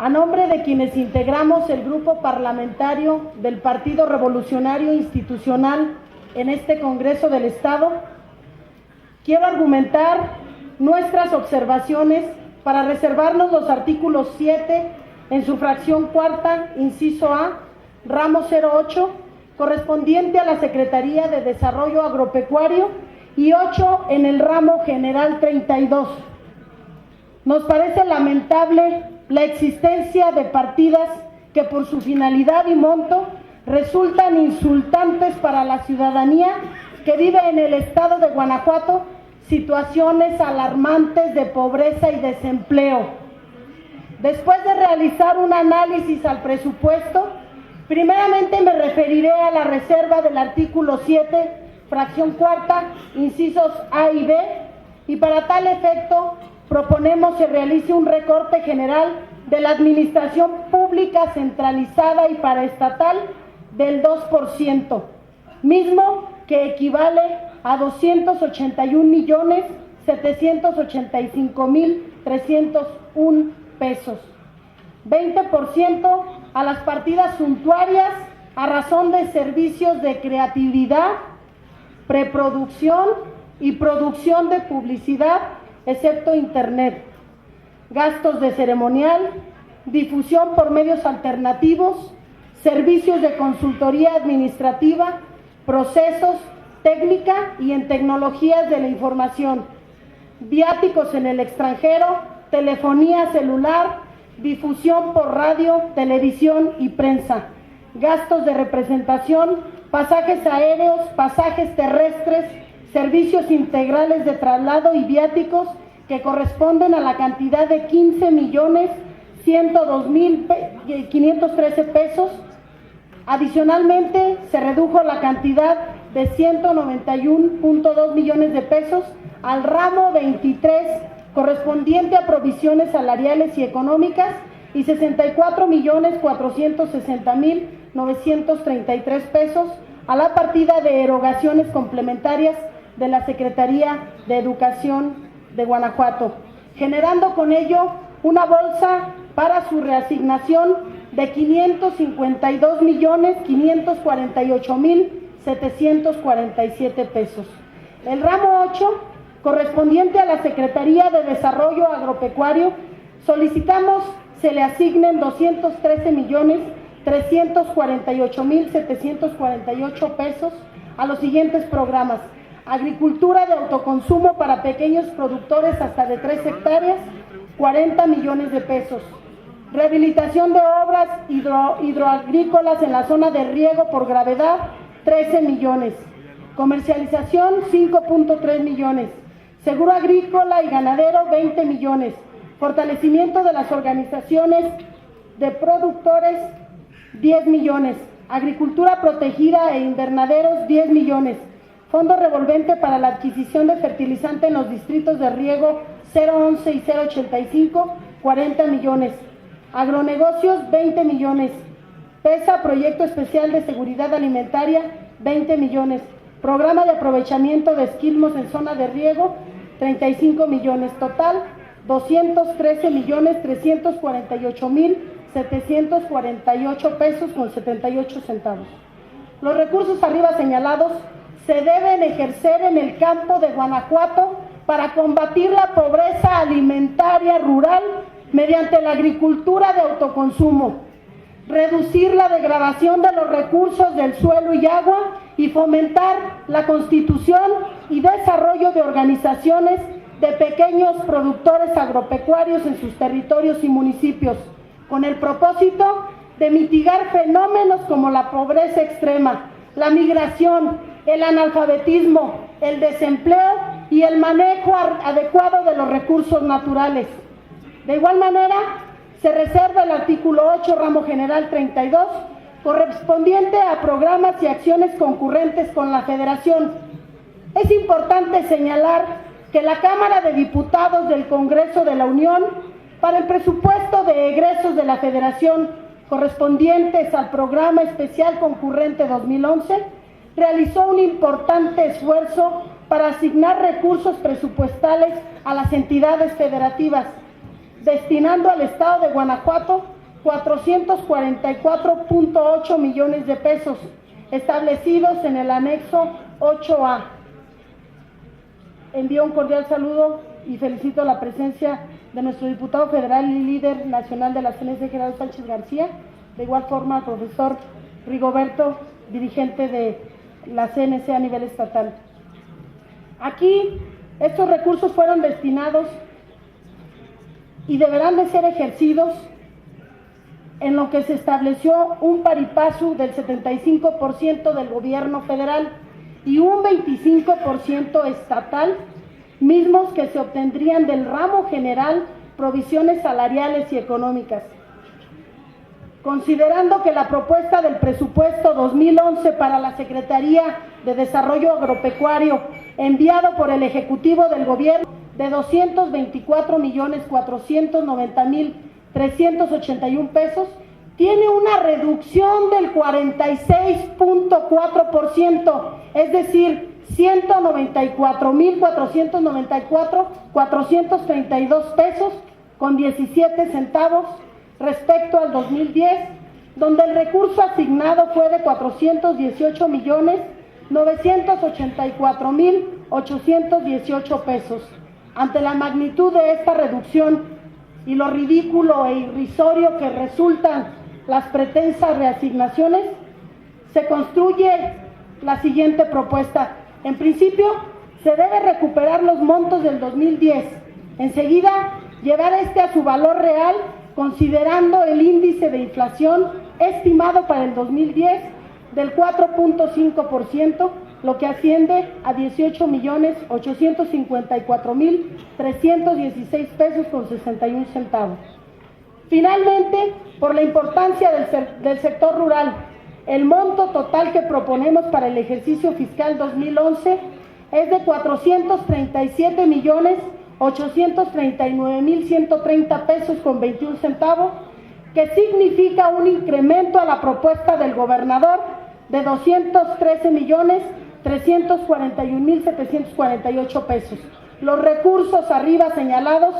A nombre de quienes integramos el grupo parlamentario del Partido Revolucionario Institucional en este Congreso del Estado, quiero argumentar nuestras observaciones para reservarnos los artículos 7 en su fracción cuarta, inciso A, ramo 08, correspondiente a la Secretaría de Desarrollo Agropecuario, y 8 en el ramo general 32. Nos parece lamentable la existencia de partidas que por su finalidad y monto resultan insultantes para la ciudadanía que vive en el estado de Guanajuato situaciones alarmantes de pobreza y desempleo. Después de realizar un análisis al presupuesto, primeramente me referiré a la reserva del artículo 7, fracción cuarta, incisos A y B, y para tal efecto proponemos se realice un recorte general de la administración pública centralizada y paraestatal del 2%, mismo que equivale a 281.785.301 pesos. 20% a las partidas suntuarias a razón de servicios de creatividad, preproducción y producción de publicidad, excepto internet, gastos de ceremonial, difusión por medios alternativos, servicios de consultoría administrativa, procesos, técnica y en tecnologías de la información, viáticos en el extranjero, telefonía celular, difusión por radio, televisión y prensa, gastos de representación, pasajes aéreos, pasajes terrestres, servicios integrales de traslado y viáticos que corresponden a la cantidad de 15.102.513 pesos. Adicionalmente, se redujo la cantidad de 191.2 millones de pesos al ramo 23 correspondiente a provisiones salariales y económicas y 64.460.933 pesos a la partida de erogaciones complementarias de la Secretaría de Educación de Guanajuato, generando con ello una bolsa para su reasignación de 552.548.747 pesos. El ramo 8, correspondiente a la Secretaría de Desarrollo Agropecuario, solicitamos se le asignen 213.348.748 pesos a los siguientes programas: agricultura de autoconsumo para pequeños productores hasta de 3 hectáreas, 40 millones de pesos; rehabilitación de obras hidroagrícolas en la zona de riego por gravedad, 13 millones; comercialización, 5.3 millones; seguro agrícola y ganadero, 20 millones; fortalecimiento de las organizaciones de productores, 10 millones; agricultura protegida e invernaderos, 10 millones; fondo revolvente para la adquisición de fertilizante en los distritos de riego 011 y 085, 40 millones; agronegocios, 20 millones; PESA, Proyecto Especial de Seguridad Alimentaria, 20 millones; programa de aprovechamiento de esquilmos en zona de riego, 35 millones; total, 213.348.748 pesos con 78 centavos. Los recursos arriba señalados se deben ejercer en el campo de Guanajuato para combatir la pobreza alimentaria rural mediante la agricultura de autoconsumo, reducir la degradación de los recursos del suelo y agua y fomentar la constitución y desarrollo de organizaciones de pequeños productores agropecuarios en sus territorios y municipios, con el propósito de mitigar fenómenos como la pobreza extrema, la migración, el analfabetismo, el desempleo y el manejo adecuado de los recursos naturales. De igual manera, se reserva el artículo 8, ramo general 32, correspondiente a programas y acciones concurrentes con la Federación. Es importante señalar que la Cámara de Diputados del Congreso de la Unión, para el presupuesto de egresos de la Federación correspondientes al Programa Especial Concurrente 2011, realizó un importante esfuerzo para asignar recursos presupuestales a las entidades federativas. destinando al estado de Guanajuato 444.8 millones de pesos, establecidos en el anexo 8A. Envío un cordial saludo y felicito la presencia de nuestro diputado federal y líder nacional de la CNC, Gerardo Sánchez García, de igual forma al profesor Rigoberto, dirigente de la CNC a nivel estatal. Aquí estos recursos fueron destinados y deberán de ser ejercidos en lo que se estableció un pari-passu del 75% del gobierno federal y un 25% estatal, mismos que se obtendrían del ramo general provisiones salariales y económicas. Considerando que la propuesta del presupuesto 2011 para la Secretaría de Desarrollo Agropecuario enviado por el Ejecutivo del Gobierno de 224.490.381 pesos tiene una reducción del 46.4%, es decir, 194.494.432 pesos con 17 centavos respecto al 2010, donde el recurso asignado fue de 418.984.818 pesos. Ante la magnitud de esta reducción y lo ridículo e irrisorio que resultan las pretensas reasignaciones, se construye la siguiente propuesta. En principio, se debe recuperar los montos del 2010. Enseguida, llevar este a su valor real, considerando el índice de inflación estimado para el 2010 del 4.5%, lo que asciende a 18.854.316 pesos con 61 centavos. Finalmente, por la importancia del sector rural, el monto total que proponemos para el ejercicio fiscal 2011 es de 437.839.130 pesos con 21 centavos, que significa un incremento a la propuesta del gobernador de 213.341.748 pesos. Los recursos arriba señalados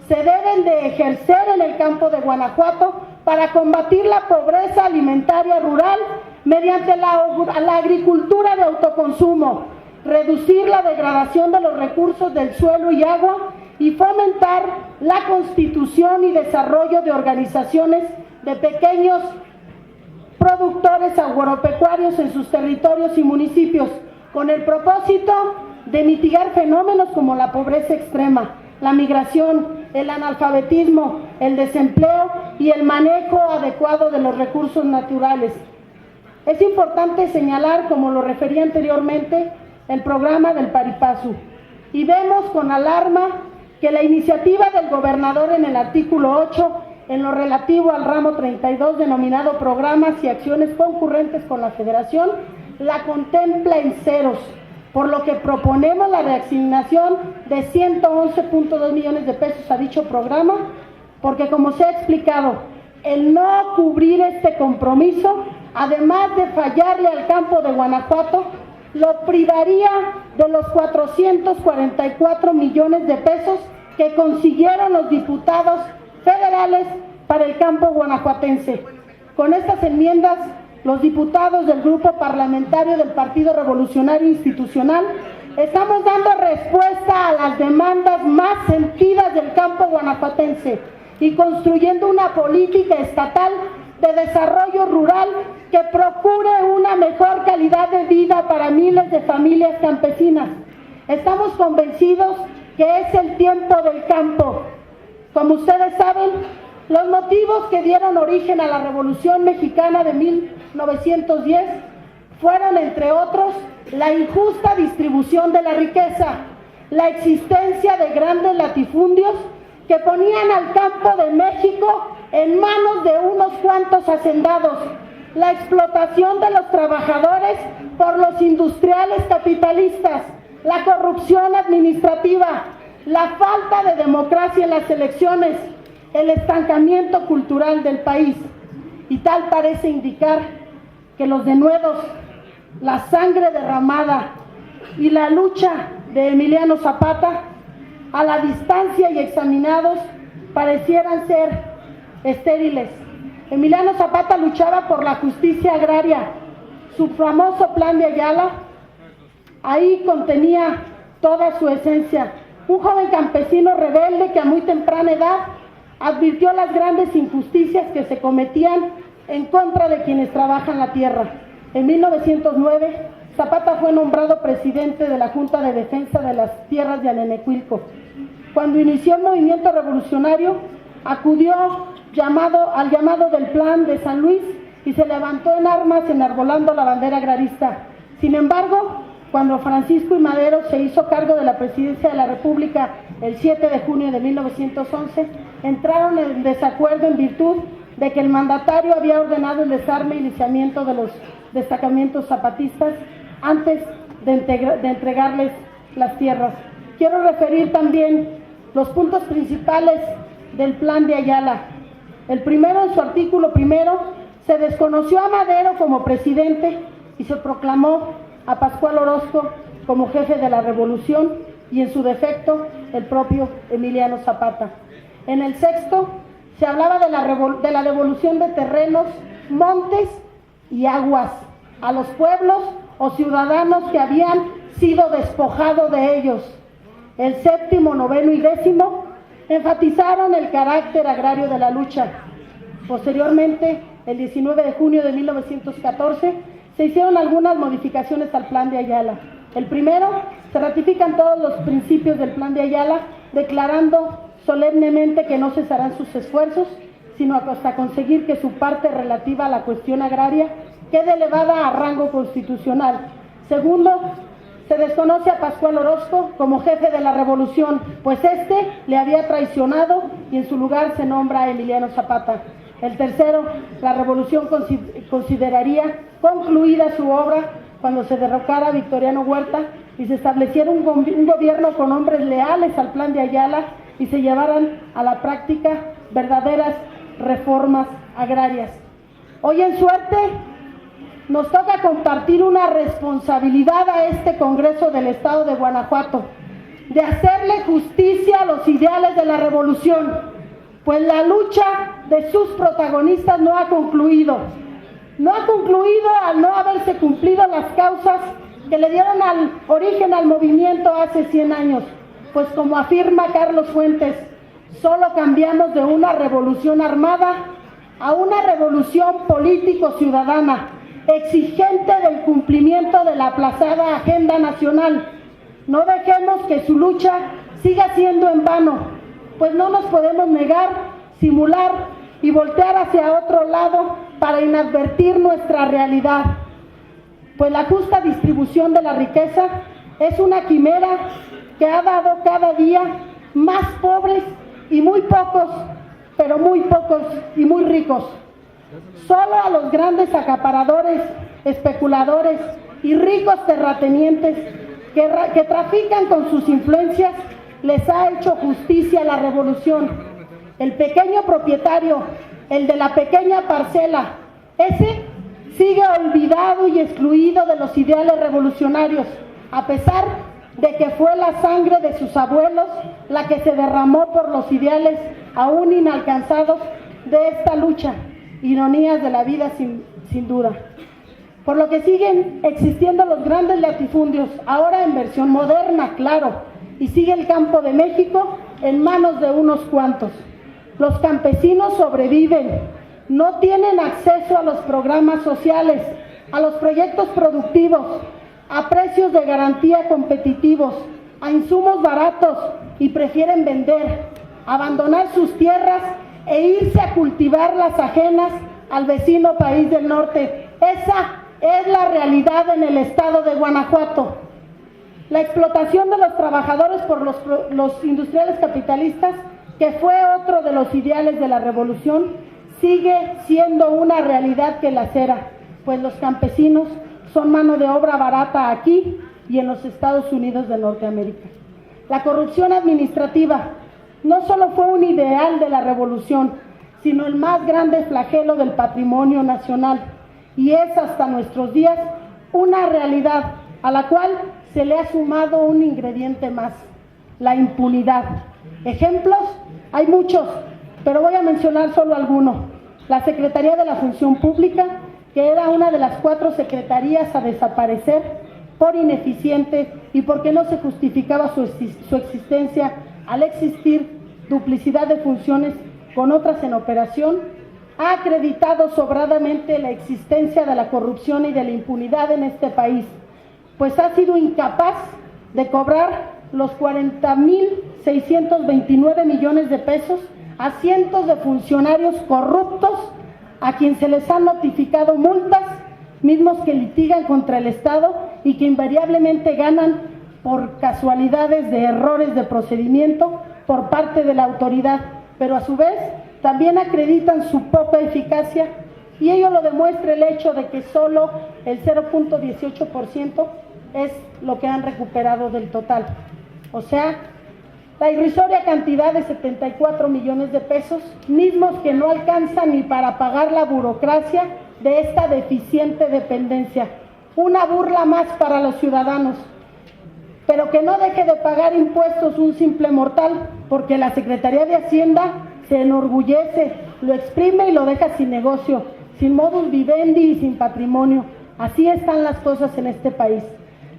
se deben de ejercer en el campo de Guanajuato para combatir la pobreza alimentaria rural mediante la agricultura de autoconsumo, reducir la degradación de los recursos del suelo y agua y fomentar la constitución y desarrollo de organizaciones de pequeños productores agropecuarios en sus territorios y municipios, con el propósito de mitigar fenómenos como la pobreza extrema, la migración, el analfabetismo, el desempleo y el manejo adecuado de los recursos naturales. Es importante señalar, como lo refería anteriormente, el programa del pari-passu, y vemos con alarma que la iniciativa del gobernador en el artículo 8, en lo relativo al ramo 32 denominado Programas y Acciones Concurrentes con la Federación, la contempla en ceros, por lo que proponemos la reasignación de 111.2 millones de pesos a dicho programa, porque como se ha explicado, el no cubrir este compromiso, además de fallarle al campo de Guanajuato, lo privaría de los 444 millones de pesos que consiguieron los diputados federales para el campo guanajuatense. Con estas enmiendas, los diputados del Grupo Parlamentario del Partido Revolucionario Institucional estamos dando respuesta a las demandas más sentidas del campo guanajuatense y construyendo una política estatal de desarrollo rural que procure una mejor calidad de vida para miles de familias campesinas. Estamos convencidos que es el tiempo del campo. Como ustedes saben, los motivos que dieron origen a la Revolución Mexicana de 1910 fueron, entre otros, la injusta distribución de la riqueza, la existencia de grandes latifundios que ponían al campo de México en manos de unos cuantos hacendados, la explotación de los trabajadores por los industriales capitalistas, la corrupción administrativa, la falta de democracia en las elecciones, el estancamiento cultural del país. Y tal parece indicar que los denuedos, la sangre derramada y la lucha de Emiliano Zapata, a la distancia y examinados, parecieran ser estériles. Emiliano Zapata luchaba por la justicia agraria. Su famoso Plan de Ayala ahí contenía toda su esencia. Un joven campesino rebelde que a muy temprana edad advirtió las grandes injusticias que se cometían en contra de quienes trabajan la tierra. En 1909, Zapata fue nombrado presidente de la Junta de Defensa de las Tierras de Anenecuilco. Cuando inició el movimiento revolucionario, acudió al llamado del Plan de San Luis y se levantó en armas enarbolando la bandera agrarista. Sin embargo, cuando Francisco I. Madero se hizo cargo de la presidencia de la República el 7 de junio de 1911, entraron en desacuerdo en virtud de que el mandatario había ordenado el desarme y lisiamiento de los destacamentos zapatistas antes de entregarles las tierras. Quiero referir también los puntos principales del Plan de Ayala. El primero, en su artículo primero, se desconoció a Madero como presidente y se proclamó a Pascual Orozco como jefe de la revolución y, en su defecto, el propio Emiliano Zapata. En el sexto, se hablaba de la devolución de terrenos, montes y aguas a los pueblos o ciudadanos que habían sido despojados de ellos. El séptimo, noveno y décimo enfatizaron el carácter agrario de la lucha. Posteriormente, el 19 de junio de 1914, se hicieron algunas modificaciones al Plan de Ayala. El primero, se ratifican todos los principios del Plan de Ayala, declarando solemnemente que no cesarán sus esfuerzos, sino hasta conseguir que su parte relativa a la cuestión agraria quede elevada a rango constitucional. Segundo, se desconoce a Pascual Orozco como jefe de la revolución, pues este le había traicionado y en su lugar se nombra a Emiliano Zapata. El tercero, la revolución consideraría concluida su obra cuando se derrocara a Victoriano Huerta y se estableciera un gobierno con hombres leales al Plan de Ayala y se llevaran a la práctica verdaderas reformas agrarias. Hoy, en suerte, nos toca compartir una responsabilidad a este Congreso del Estado de Guanajuato, de hacerle justicia a los ideales de la revolución, pues la lucha de sus protagonistas no ha concluido. No ha concluido al no haberse cumplido las causas que le dieron origen al movimiento hace 100 años, pues como afirma Carlos Fuentes, solo cambiamos de una revolución armada a una revolución político-ciudadana, exigente del cumplimiento de la aplazada agenda nacional. No dejemos que su lucha siga siendo en vano, pues no nos podemos negar, simular y voltear hacia otro lado para inadvertir nuestra realidad, pues la justa distribución de la riqueza es una quimera que ha dado cada día más pobres y muy pocos, pero muy pocos y muy ricos. Solo a los grandes acaparadores, especuladores y ricos terratenientes que trafican con sus influencias les ha hecho justicia la revolución. El pequeño propietario, el de la pequeña parcela, ese sigue olvidado y excluido de los ideales revolucionarios, a pesar de que fue la sangre de sus abuelos la que se derramó por los ideales aún inalcanzados de esta lucha. Ironías de la vida sin duda. Por lo que siguen existiendo los grandes latifundios, ahora en versión moderna, claro, y sigue el campo de México en manos de unos cuantos. Los campesinos sobreviven, no tienen acceso a los programas sociales, a los proyectos productivos, a precios de garantía competitivos, a insumos baratos y prefieren vender, abandonar sus tierras e irse a cultivar las ajenas al vecino país del norte. Esa es la realidad en el estado de Guanajuato. La explotación de los trabajadores por los industriales capitalistas, que fue otro de los ideales de la revolución, sigue siendo una realidad que lacera, pues los campesinos son mano de obra barata aquí y en los Estados Unidos de Norteamérica. La corrupción administrativa no solo fue un ideal de la revolución, sino el más grande flagelo del patrimonio nacional, y es hasta nuestros días una realidad a la cual se le ha sumado un ingrediente más: la impunidad. Ejemplos Hay muchos, pero voy a mencionar solo algunos. La Secretaría de la Función Pública, que era una de las 4 secretarías a desaparecer por ineficiente y porque no se justificaba su existencia al existir duplicidad de funciones con otras en operación, ha acreditado sobradamente la existencia de la corrupción y de la impunidad en este país, pues ha sido incapaz de cobrar los 40.629 millones de pesos a cientos de funcionarios corruptos a quien se les han notificado multas, mismos que litigan contra el Estado y que invariablemente ganan por casualidades de errores de procedimiento por parte de la autoridad, pero a su vez también acreditan su poca eficacia, y ello lo demuestra el hecho de que solo el 0.18% es lo que han recuperado del total. O sea, la irrisoria cantidad de 74 millones de pesos, mismos que no alcanzan ni para pagar la burocracia de esta deficiente dependencia. Una burla más para los ciudadanos, pero que no deje de pagar impuestos un simple mortal, porque la Secretaría de Hacienda se enorgullece, lo exprime y lo deja sin negocio, sin modus vivendi y sin patrimonio. Así están las cosas en este país.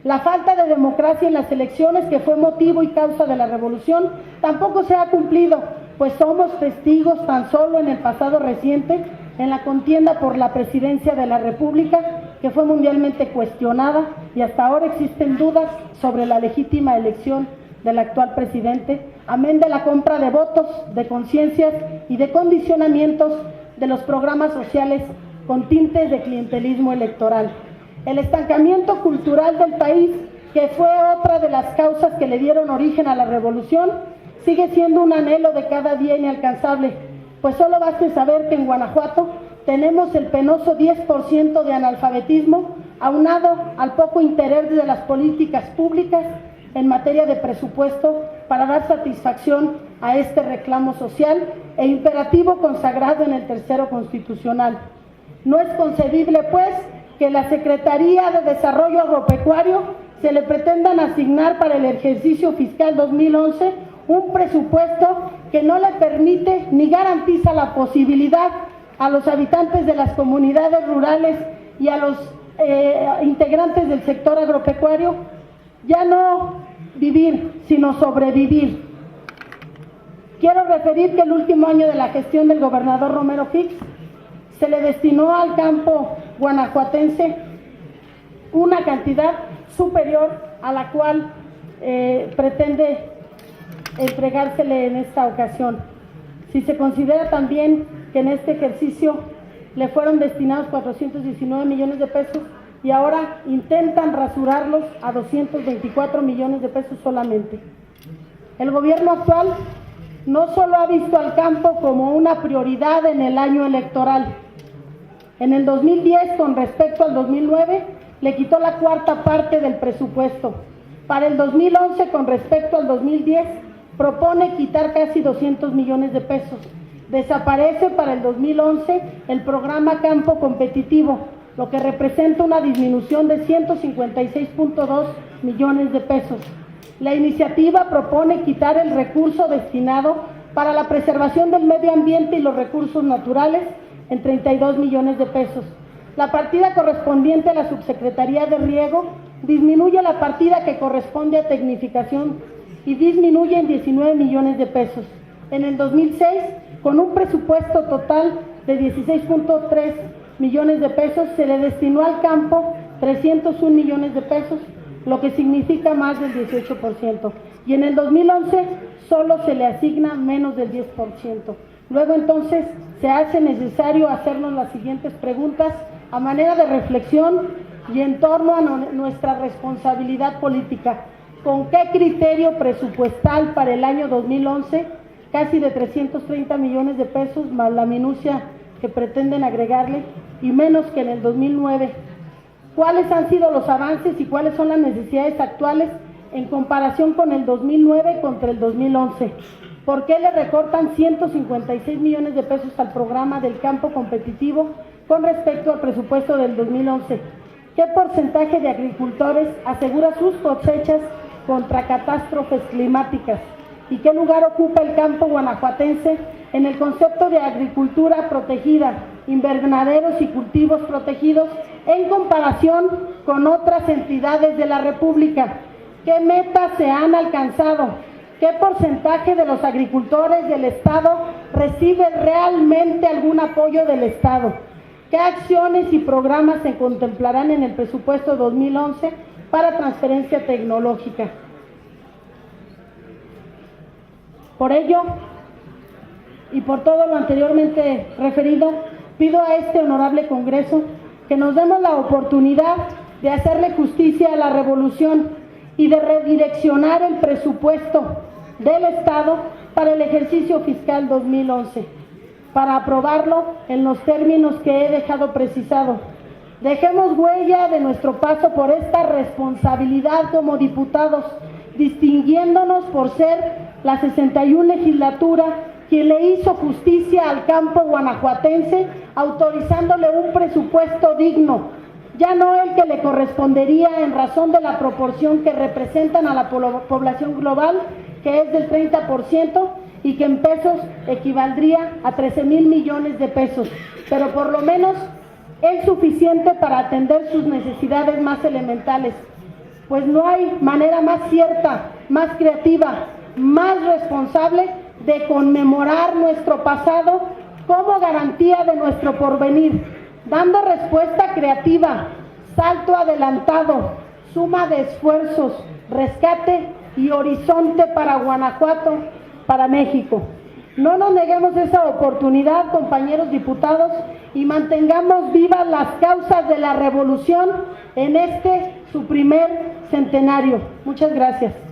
La falta de democracia en las elecciones, que fue motivo y causa de la revolución, tampoco se ha cumplido, pues somos testigos tan solo en el pasado reciente, en la contienda por la presidencia de la República, que fue mundialmente cuestionada y hasta ahora existen dudas sobre la legítima elección del actual presidente, amén de la compra de votos, de conciencias y de condicionamientos de los programas sociales con tintes de clientelismo electoral. El estancamiento cultural del país, que fue otra de las causas que le dieron origen a la revolución, sigue siendo un anhelo de cada día inalcanzable, pues solo basta saber que en Guanajuato tenemos el penoso 10% de analfabetismo, aunado al poco interés de las políticas públicas en materia de presupuesto para dar satisfacción a este reclamo social e imperativo consagrado en el tercero constitucional. No es concebible, pues, que la Secretaría de Desarrollo Agropecuario se le pretendan asignar para el ejercicio fiscal 2011 un presupuesto que no le permite ni garantiza la posibilidad a los habitantes de las comunidades rurales y a los integrantes del sector agropecuario ya no vivir, sino sobrevivir. Quiero referir que el último año de la gestión del gobernador Romero Hicks se le destinó al campo guanajuatense una cantidad superior a la cual pretende entregársele en esta ocasión. Si se considera también que en este ejercicio le fueron destinados 419 millones de pesos y ahora intentan rasurarlos a 224 millones de pesos solamente. El gobierno actual no solo ha visto al campo como una prioridad en el año electoral. En el 2010, con respecto al 2009, le quitó la cuarta parte del presupuesto. Para el 2011, con respecto al 2010, propone quitar casi 200 millones de pesos. Desaparece para el 2011 el programa Campo Competitivo, lo que representa una disminución de 156.2 millones de pesos. La iniciativa propone quitar el recurso destinado para la preservación del medio ambiente y los recursos naturales en 32 millones de pesos. La partida correspondiente a la Subsecretaría de Riego disminuye la partida que corresponde a tecnificación y disminuye en 19 millones de pesos. En el 2006, con un presupuesto total de 16.3 millones de pesos, se le destinó al campo 301 millones de pesos, lo que significa más del 18%. Y en el 2011 solo se le asigna menos del 10%. Luego entonces se hace necesario hacernos las siguientes preguntas a manera de reflexión y en torno a nuestra responsabilidad política. ¿Con qué criterio presupuestal para el año 2011, casi de 330 millones de pesos, más la minucia que pretenden agregarle, y menos que en el 2009? ¿Cuáles han sido los avances y cuáles son las necesidades actuales en comparación con el 2009 contra el 2011? ¿Por qué le recortan 156 millones de pesos al programa del campo competitivo con respecto al presupuesto del 2011? ¿Qué porcentaje de agricultores asegura sus cosechas contra catástrofes climáticas? y qué lugar ocupa el campo guanajuatense en el concepto de agricultura protegida, invernaderos y cultivos protegidos en comparación con otras entidades de la República. ¿Qué metas se han alcanzado? ¿Qué porcentaje de los agricultores del Estado recibe realmente algún apoyo del Estado? ¿Qué acciones y programas se contemplarán en el presupuesto 2011 para transferencia tecnológica? Por ello, y por todo lo anteriormente referido, pido a este honorable Congreso que nos demos la oportunidad de hacerle justicia a la revolución y de redireccionar el presupuesto del Estado para el ejercicio fiscal 2011, para aprobarlo en los términos que he dejado precisado. Dejemos huella de nuestro paso por esta responsabilidad como diputados, distinguiéndonos por ser la 61 legislatura quien le hizo justicia al campo guanajuatense, autorizándole un presupuesto digno, ya no el que le correspondería en razón de la proporción que representan a la población global, que es del 30%, y que en pesos equivaldría a 13,000 millones de pesos, pero por lo menos es suficiente para atender sus necesidades más elementales, pues no hay manera más cierta, más creativa, más responsable de conmemorar nuestro pasado como garantía de nuestro porvenir, dando respuesta creativa, salto adelantado, suma de esfuerzos, rescate y horizonte para Guanajuato, para México. No nos neguemos esa oportunidad, compañeros diputados, y mantengamos vivas las causas de la revolución en este, su primer centenario. Muchas gracias.